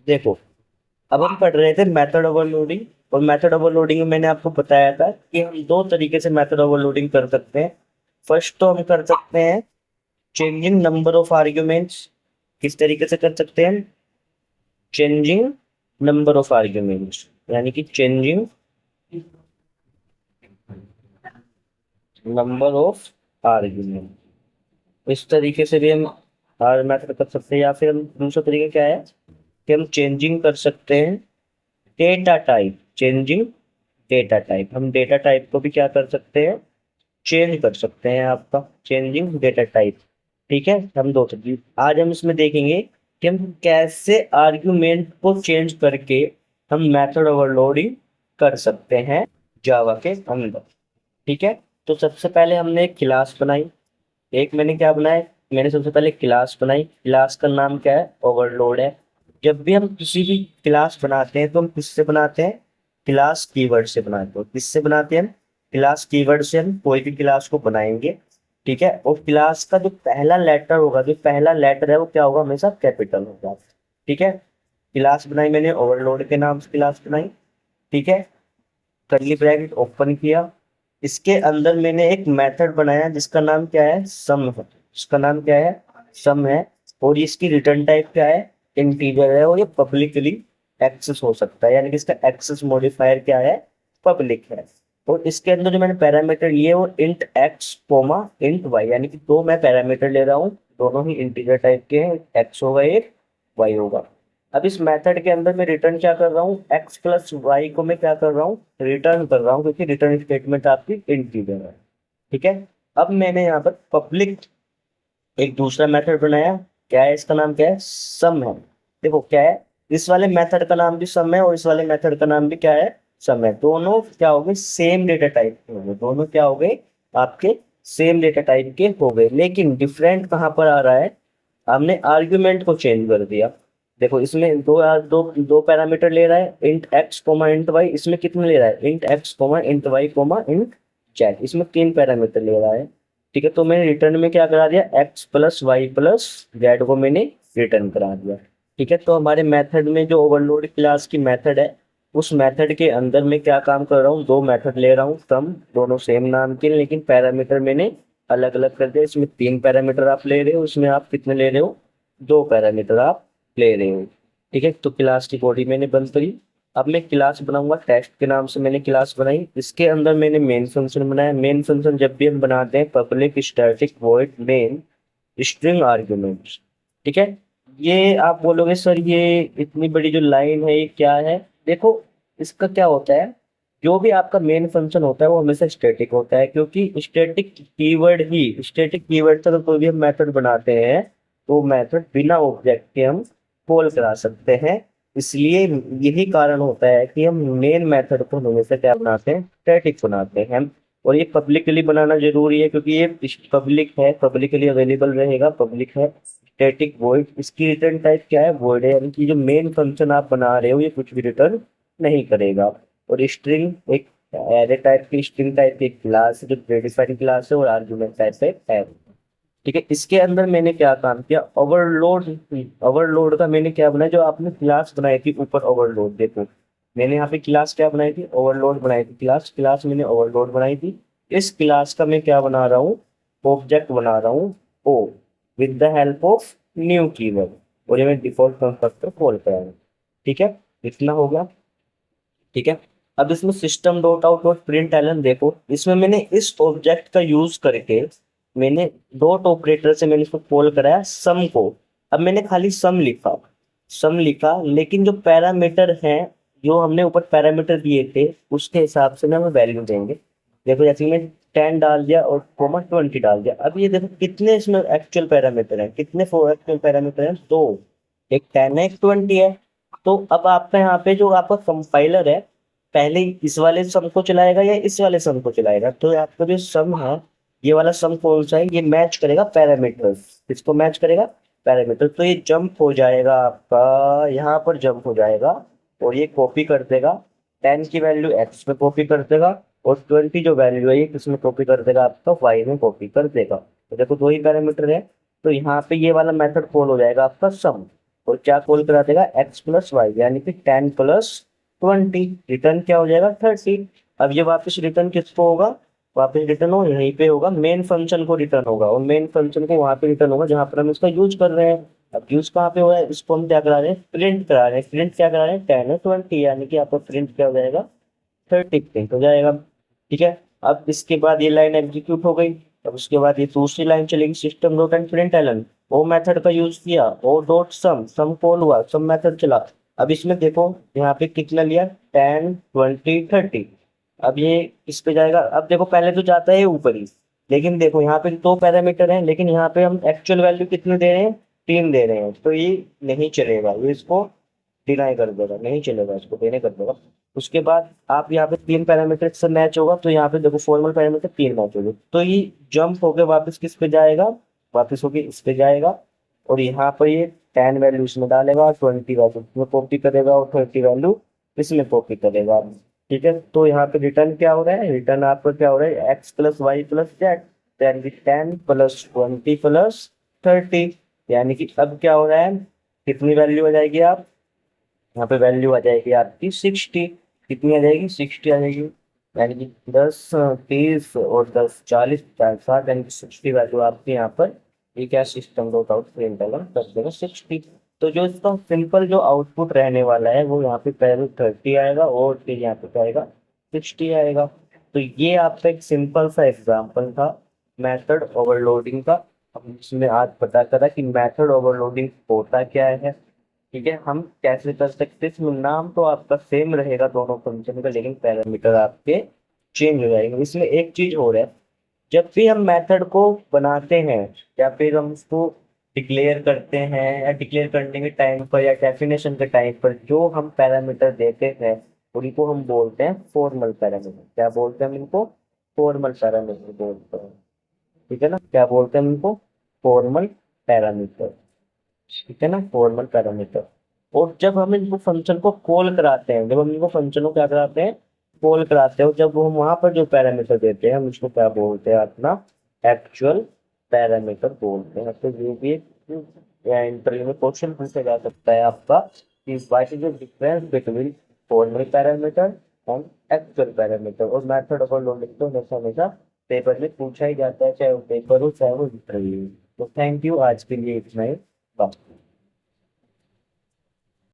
देखो, अब हम पढ़ रहे थे मेथड ओवरलोडिंग। और मेथड ओवरलोडिंग में मैंने आपको बताया था कि हम दो तरीके से मेथड ओवरलोडिंग कर सकते हैं। फर्स्ट तो हम कर सकते हैं चेंजिंग नंबर ऑफ आर्ग्यूमेंट्स। किस तरीके से कर सकते हैं? चेंजिंग नंबर ऑफ आर्ग्यूमेंट्स, यानी कि चेंजिंग नंबर ऑफ आर्ग्यूमेंट। इस तरीके से भी हम हर मेथड कर सकते हैं, या फिर हम दूसरा तरीका क्या है कि हम चेंजिंग कर सकते हैं data type. Changing data type, हम डेटा टाइप को भी क्या कर सकते हैं? चेंज कर सकते हैं आपका, चेंजिंग डेटा टाइप। ठीक है, हम दो तरीके आज हम इसमें देखेंगे कि हम कैसे आर्ग्यूमेंट को चेंज करके हम मेथड ओवरलोडिंग कर सकते हैं जावा के अंदर। ठीक है, तो सबसे पहले हमने एक क्लास बनाई। एक मैंने क्या बनाया? मैंने सबसे पहले क्लास बनाई। क्लास का नाम क्या है? ओवरलोड है। जब भी हम किसी भी क्लास बनाते हैं तो हम किससे बनाते हैं? क्लास कीवर्ड से बनाते हैं। किससे बनाते हैं हम? क्लास कीवर्ड से हम कोई भी क्लास को बनाएंगे। ठीक है, और क्लास का जो पहला लेटर होगा, जो पहला लेटर है वो क्या होगा? हमेशा कैपिटल होगा। ठीक है, क्लास बनाई मैंने, ओवरलोड के नाम से क्लास बनाई। ठीक है, कर्ली ब्रैकेट ओपन किया। इसके अंदर मैंने एक मेथड बनाया जिसका नाम क्या है? सम है। इसका नाम क्या है? सम है। और इसकी रिटर्न टाइप क्या है? इंटीजर है, और ये पब्लिकली एक्सेस हो सकता है, यानी कि इसका एक्सेस मॉडिफायर क्या है? पब्लिक है। और इसके अंदर जो मैंने पैरामीटर लिए वो int x comma int y, यानी कि दो मैं पैरामीटर ले रहा हूँ, दोनों ही इंटीजर टाइप के हैं। एक्स होगा एक, वाई होगा। अब इस मेथड के अंदर मैं रिटर्न क्या कर रहा हूँ? एक्स प्लस वाई को मैं क्या कर रहा हूँ? रिटर्न कर रहा हूँ, क्योंकि रिटर्न स्टेटमेंट आपकी इंटीजर है। ठीक है, अब मैंने यहाँ पर पब्लिक एक दूसरा मेथड बनाया। क्या है इसका नाम? क्या है? सम है। देखो क्या है, इस वाले मेथड का नाम भी सम है और इस वाले मेथड का नाम भी क्या है? सम है। दोनों क्या हो गए? सेम डेटा टाइप के हो गए। दोनों क्या हो गए? आपके सेम डेटा टाइप के हो गए, लेकिन डिफरेंट कहाँ पर आ रहा है? हमने आर्ग्यूमेंट को चेंज कर दिया। देखो इसमें दो दो दो पैरामीटर ले रहा है, int x comma int y. इसमें कितने ले रहा है? Int x comma int y comma int z. इसमें तीन पैरामीटर ले रहा है। ठीक है, तो मैंने रिटर्न में क्या करा दिया? X plus y plus z को मैंने रिटर्न करा दिया। ठीक है, तो हमारे मेथड में जो ओवरलोड क्लास की मेथड है, उस मेथड के अंदर मैं क्या काम कर रहा हूँ? दो मेथड ले रहा हूँ, सम, दोनों सेम नाम के, लेकिन पैरामीटर मैंने अलग अलग कर दिया। इसमें तीन पैरामीटर आप ले रहे हो, इसमें आप कितने ले रहे हो? दो पैरामीटर आप ले रहे हो। ठीक है, तो क्लास की बॉडी मैंने बंद करी। अब मैं क्लास बनाऊंगा, टेस्ट के नाम से मैंने क्लास बनाई। इसके अंदर मैंने मेन फंक्शन बनाया। मेन फंक्शन जब भी हम बनाते हैं, public static void main string arguments. ठीक है, ये आप बोलोगे सर ये इतनी बड़ी जो लाइन है ये क्या है? देखो, इसका क्या होता है, जो भी आपका मेन फंक्शन होता है वो हमेशा स्टैटिक होता है, क्योंकि स्टैटिक कीवर्ड से तो कोई भी हम मेथड बनाते हैं तो मेथड बिना ऑब्जेक्ट के हम कॉल करा सकते हैं। इसलिए यही कारण होता है कि हम मेन मेथड को हमेशा क्या बनाते हैं? स्टैटिक बनाते हैं हम। और ये पब्लिकली बनाना जरूरी है, क्योंकि ये पब्लिक है, पब्लिकली अवेलेबल रहेगा, पब्लिक है। स्टैटिक वॉइड, इसकी रिटर्न टाइप क्या है? वॉइड है, यानी कि जो मेन फंक्शन आप बना रहे हो ये कुछ भी रिटर्न नहीं करेगा। और स्ट्रिंग एक एरे टाइप की, स्ट्रिंग टाइप की क्लास है जो प्रीडिफाइंड क्लास है, और आर्गुमेंट टाइप है एरे। ठीक है, इसके अंदर मैंने क्या काम किया? ओवरलोड। ओवरलोड का मैंने क्या बनाया? जो आपने क्लास बनाई थी ऊपर ओवरलोड, देखो मैंने यहाँ पे क्लास क्या बनाई थी? ओवरलोड बनाई थी। क्लास क्लास मैंने ओवरलोड बनाई थी। इस क्लास का मैं क्या बना रहा हूँ? ऑब्जेक्ट बना रहा हूँ O, with the help of new keyword. और ये मैं डिफॉल्ट कंस्ट्रक्टर कॉल कराऊंगा। ठीक है, इतना हो गया। ठीक है, अब इसमें system dot out dot println, देखो इसमें मैंने इस ऑब्जेक्ट का यूज करके मैंने डॉट ऑपरेटर से मैंने इसको कॉल कराया सम को। अब मैंने खाली सम लिखा, लेकिन जो पैरामीटर हैं, जो हमने ऊपर पैरामीटर दिए थे उसके हिसाब से ना हमें वैल्यू देंगे। देखो जैसे मैं 10 डाल दिया और कोमा 20 डाल दिया। अब ये देखो कितने इसमें एक्चुअल पैरामीटर हैं, कितने फोर एक्चुअल पैरामीटर हैं? दो, एक 10 है एक 20 है। तो अब आपका यहाँ पे जो आपका कंपाइलर है, पहले इस वाले सम को चलाएगा या इस वाले सम को चलाएगा? तो आपका जो सम है, ये वाला सम कौन सा है? ये मैच करेगा पैरामीटर्स। किसको मैच करेगा? पैरामीटर। तो ये जंप हो जाएगा आपका, यहाँ पर जंप हो जाएगा और ये कॉपी कर देगा। 10 की वैल्यू एक्स में कॉपी कर देगा, और 20 जो वैल्यू है ये किसमें कॉपी कर देगा? आपका वाई में कॉपी कर देगा। तो देखो दो ही पैरामीटर है, तो यहाँ पे ये वाला मेथड कॉल हो जाएगा आपका सम। और क्या कॉल करा देगा, x प्लस वाई, यानी कि 10 प्लस 20, रिटर्न क्या हो जाएगा 30। अब ये वापस रिटर्न किसको होगा, वापस रिटर्न हो यहीं पे होगा, मेन फंक्शन को रिटर्न होगा, और मेन फंक्शन को वहां पे रिटर्न होगा जहां पर हम इसका यूज कर रहे हैं। अब यूज कहाँ पे हो रहा है, इसको हम क्या करा रहे हैं, प्रिंट करा रहे हैं। प्रिंट क्या करा रहे हैं, 10 और 20, यानी कि आपका प्रिंट क्या हो जाएगा, 30 प्रिंट हो जाएगा। ठीक है, अब इसके बाद ये लाइन एग्जीक्यूट हो गई। अब उसके बाद ये दूसरी लाइन चलेगी, system dot and println, वो मेथड का यूज किया, ओ डॉट सम, सम कॉल हुआ, सम मेथड चला। अब इसमें देखो यहाँ पे कितना लिया, 10 20 30। अब ये इस पे जाएगा। अब देखो पहले तो जाता है ऊपर ही, लेकिन देखो यहाँ पे दो पैरामीटर हैं, लेकिन यहाँ पे हम एक्चुअल वैल्यू कितनी दे रहे हैं, 3 दे रहे हैं, तो ये नहीं चलेगा, ये इसको डिनाई कर देगा, नहीं चलेगा, इसको देने कर देगा। उसके बाद आप यहाँ पे 3 पैरामीटर से मैच होगा, तो यहाँ पे देखो फॉर्मल पैरामीटर 3 मैच होगा, तो ये जंप होके वापस किस पे जाएगा, वापस होके इस पे जाएगा, और यहाँ पर ये 10 वैल्यू इसमें डालेगा, 20 वैल्यू इसमें कॉपी करेगा, और 30 वैल्यू इसमें कॉपी करेगा। ठीक है, तो यहाँ पे रिटर्न क्या हो रहा है, रिटर्न आपका क्या हो रहा है, x plus y plus z, यानी कि 10 प्लस 20 प्लस 30, यानी कि अब क्या हो रहा है, कितनी वैल्यू आ जाएगी, आप यहाँ पे वैल्यू आ जाएगी आपकी 60। कितनी आ जाएगी, 60 आ जाएगी, यानी कि 10 30 और 10 40 60, यानी कि 60 वैल्यू आपकी यहाँ पर ये क्या सिस्टम डॉट आउट प्रिंट कर देगा 60। तो जो इसका सिंपल जो आउटपुट रहने वाला है वो यहाँ पे पहले 30 आएगा, और फिर यहाँ पे क्या आएगा, 60 आएगा। तो ये आपका एक सिंपल सा एग्जाम्पल था मेथड ओवरलोडिंग का। हम इसमें आज पता करा कि मेथड ओवरलोडिंग होता क्या है। ठीक है, हम कैसे कर सकते हैं, इसमें नाम तो आपका सेम रहेगा दोनों फंक्शन का, लेकिन पैरामीटर आपके चेंज हो जाएंगे। इसमें एक चीज हो रहा है, जब भी हम मेथड को बनाते हैं या फिर हम उसको डिक्लेयर करते हैं, या डिक्लेयर करने के टाइम पर या डेफिनेशन के टाइम पर जो हम पैरामीटर देते हैं उनको हम बोलते हैं फॉर्मल पैरामीटर। क्या बोलते हैं हम इनको, फॉर्मल पैरामीटर बोलते हैं। ठीक है ना, क्या बोलते हैं हम इनको, फॉर्मल पैरामीटर। ठीक है ना, फॉर्मल पैरामीटर। और जब हम इनको फंक्शन को कॉल कराते हैं, जब हम इनको फंक्शन को क्या कराते हैं, कॉल कराते हैं, और जब हम वहां पर जो पैरामीटर देते हैं हम उसको क्या बोलते हैं, अपना एक्चुअल पैरामीटर बोलते हैं। तो ये भी इंटरव्यू में क्वेश्चन पूछा जा सकता है आपका कि what is the difference between formal parameter and actual parameter. और मेथड ओवरलोडिंग तो हमेशा हमेशा पेपर में पूछा ही जाता है, चाहे वो पेपर हो चाहे वो इंटरव्यू हो। तो थैंक यू, आज के लिए इतना ही। बाय।